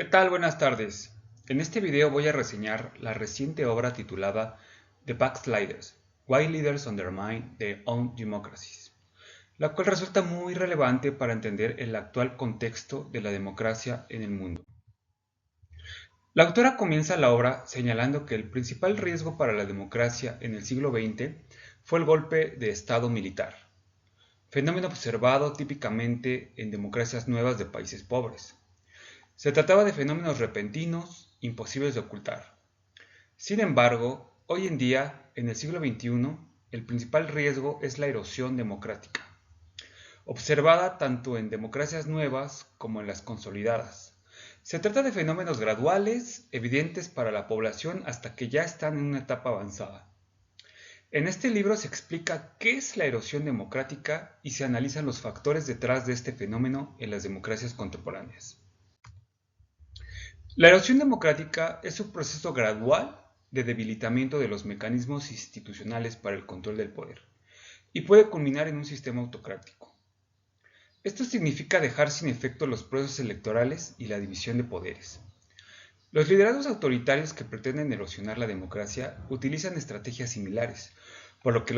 ¿Qué tal? Buenas tardes. En este video voy a reseñar la reciente obra titulada The Backsliders: Why Leaders Undermine Their Own Democracies, la cual resulta muy relevante para entender el actual contexto de la democracia en el mundo. La autora comienza la obra señalando que el principal riesgo para la democracia en el siglo XX fue el golpe de Estado militar, fenómeno observado típicamente en democracias nuevas de países pobres. Se trataba de fenómenos repentinos, imposibles de ocultar. Sin embargo, hoy en día, en el siglo XXI, el principal riesgo es la erosión democrática, observada tanto en democracias nuevas como en las consolidadas. Se trata de fenómenos graduales, evidentes para la población hasta que ya están en una etapa avanzada. En este libro se explica qué es la erosión democrática y se analizan los factores detrás de este fenómeno en las democracias contemporáneas. La erosión democrática es un proceso gradual de debilitamiento de los mecanismos institucionales para el control del poder y puede culminar en un sistema autocrático. Esto significa dejar sin efecto los procesos electorales y la división de poderes. Los liderazgos autoritarios que pretenden erosionar la democracia utilizan estrategias similares, por lo que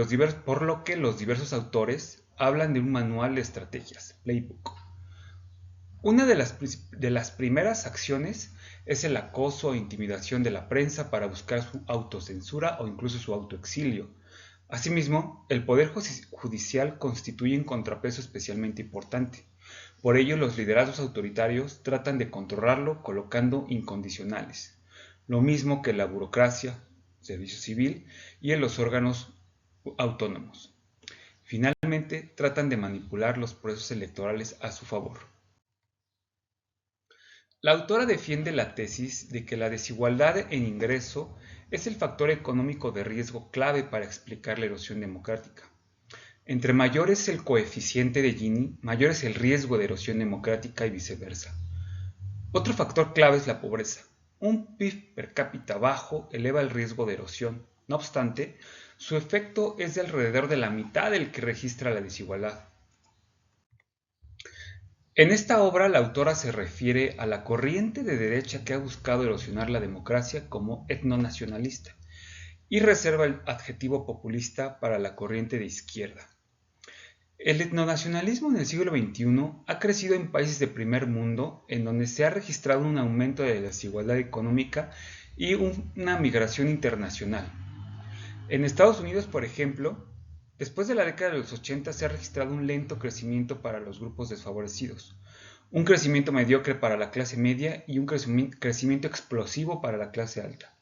los diversos autores hablan de un manual de estrategias, playbook. Una de las primeras acciones es el acoso o intimidación de la prensa para buscar su autocensura o incluso su autoexilio. Asimismo, el poder judicial constituye un contrapeso especialmente importante. Por ello, los liderazgos autoritarios tratan de controlarlo colocando incondicionales, lo mismo que la burocracia, servicio civil y en los órganos autónomos. Finalmente, tratan de manipular los procesos electorales a su favor. La autora defiende la tesis de que la desigualdad en ingreso es el factor económico de riesgo clave para explicar la erosión democrática. Entre mayor es el coeficiente de Gini, mayor es el riesgo de erosión democrática y viceversa. Otro factor clave es la pobreza. Un PIB per cápita bajo eleva el riesgo de erosión. No obstante, su efecto es de alrededor de la mitad del que registra la desigualdad. En esta obra la autora se refiere a la corriente de derecha que ha buscado erosionar la democracia como etnonacionalista y reserva el adjetivo populista para la corriente de izquierda. El etnonacionalismo en el siglo XXI ha crecido en países de primer mundo en donde se ha registrado un aumento de la desigualdad económica y una migración internacional. En Estados Unidos, por ejemplo, después de la década de los 80 se ha registrado un lento crecimiento para los grupos desfavorecidos, un crecimiento mediocre para la clase media y un crecimiento explosivo para la clase alta.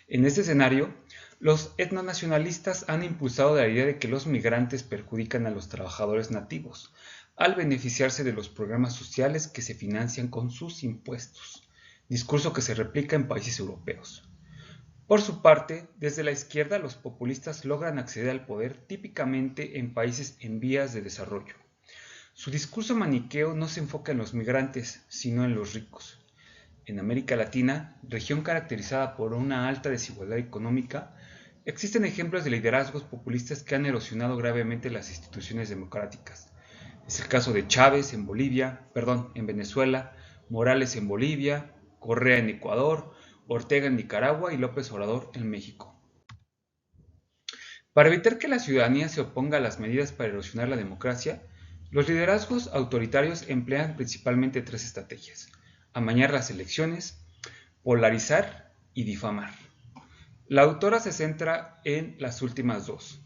En este escenario, los etnonacionalistas han impulsado la idea de que los migrantes perjudican a los trabajadores nativos, al beneficiarse de los programas sociales que se financian con sus impuestos, discurso que se replica en países europeos. Por su parte, desde la izquierda los populistas logran acceder al poder típicamente en países en vías de desarrollo. Su discurso maniqueo no se enfoca en los migrantes, sino en los ricos. En América Latina, región caracterizada por una alta desigualdad económica, existen ejemplos de liderazgos populistas que han erosionado gravemente las instituciones democráticas. Es el caso de Chávez en Venezuela, Morales en Bolivia, Correa en Ecuador, Ortega en Nicaragua y López Obrador en México. Para evitar que la ciudadanía se oponga a las medidas para erosionar la democracia, los liderazgos autoritarios emplean principalmente tres estrategias: amañar las elecciones, polarizar y difamar. La autora se centra en las últimas dos.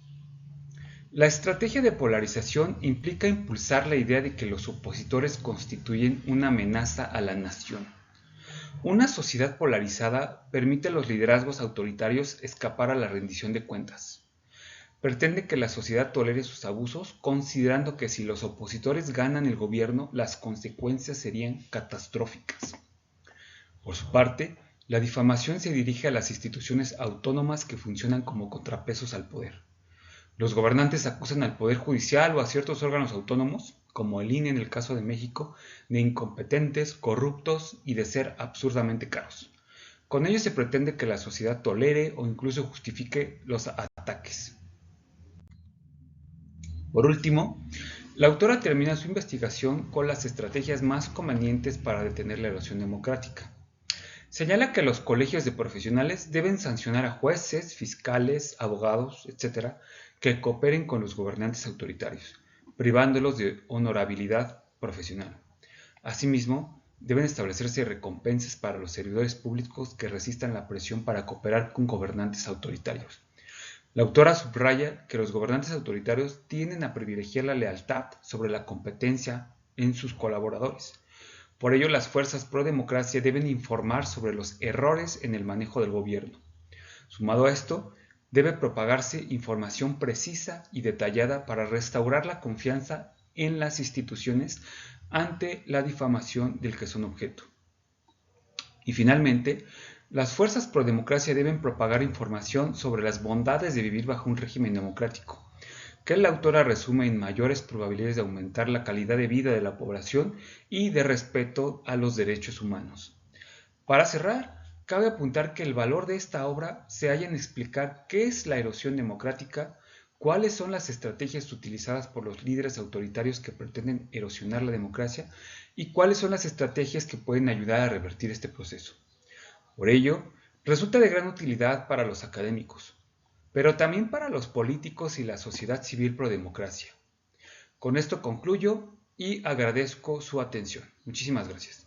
La estrategia de polarización implica impulsar la idea de que los opositores constituyen una amenaza a la nación. Una sociedad polarizada permite a los liderazgos autoritarios escapar a la rendición de cuentas. Pretende que la sociedad tolere sus abusos, considerando que si los opositores ganan el gobierno, las consecuencias serían catastróficas. Por su parte, la difamación se dirige a las instituciones autónomas que funcionan como contrapesos al poder. Los gobernantes acusan al Poder Judicial o a ciertos órganos autónomos, como el INE en el caso de México, de incompetentes, corruptos y de ser absurdamente caros. Con ello se pretende que la sociedad tolere o incluso justifique los ataques. Por último, La autora termina su investigación con las estrategias más convenientes para detener la erosión democrática. Señala que los colegios de profesionales deben sancionar a jueces, fiscales, abogados, etc., que cooperen con los gobernantes autoritarios, privándolos de honorabilidad profesional. Asimismo, deben establecerse recompensas para los servidores públicos que resistan la presión para cooperar con gobernantes autoritarios. La autora subraya que los gobernantes autoritarios tienden a privilegiar la lealtad sobre la competencia en sus colaboradores. Por ello, las fuerzas pro democracia deben informar sobre los errores en el manejo del gobierno. Sumado a esto, debe propagarse información precisa y detallada para restaurar la confianza en las instituciones ante la difamación del que son objeto. Y finalmente, las fuerzas pro democracia deben propagar información sobre las bondades de vivir bajo un régimen democrático, que la autora resume en mayores probabilidades de aumentar la calidad de vida de la población y de respeto a los derechos humanos. Para cerrar, cabe apuntar que el valor de esta obra se halla en explicar qué es la erosión democrática, cuáles son las estrategias utilizadas por los líderes autoritarios que pretenden erosionar la democracia y cuáles son las estrategias que pueden ayudar a revertir este proceso. Por ello, resulta de gran utilidad para los académicos, pero también para los políticos y la sociedad civil pro democracia. Con esto concluyo y agradezco su atención. Muchísimas gracias.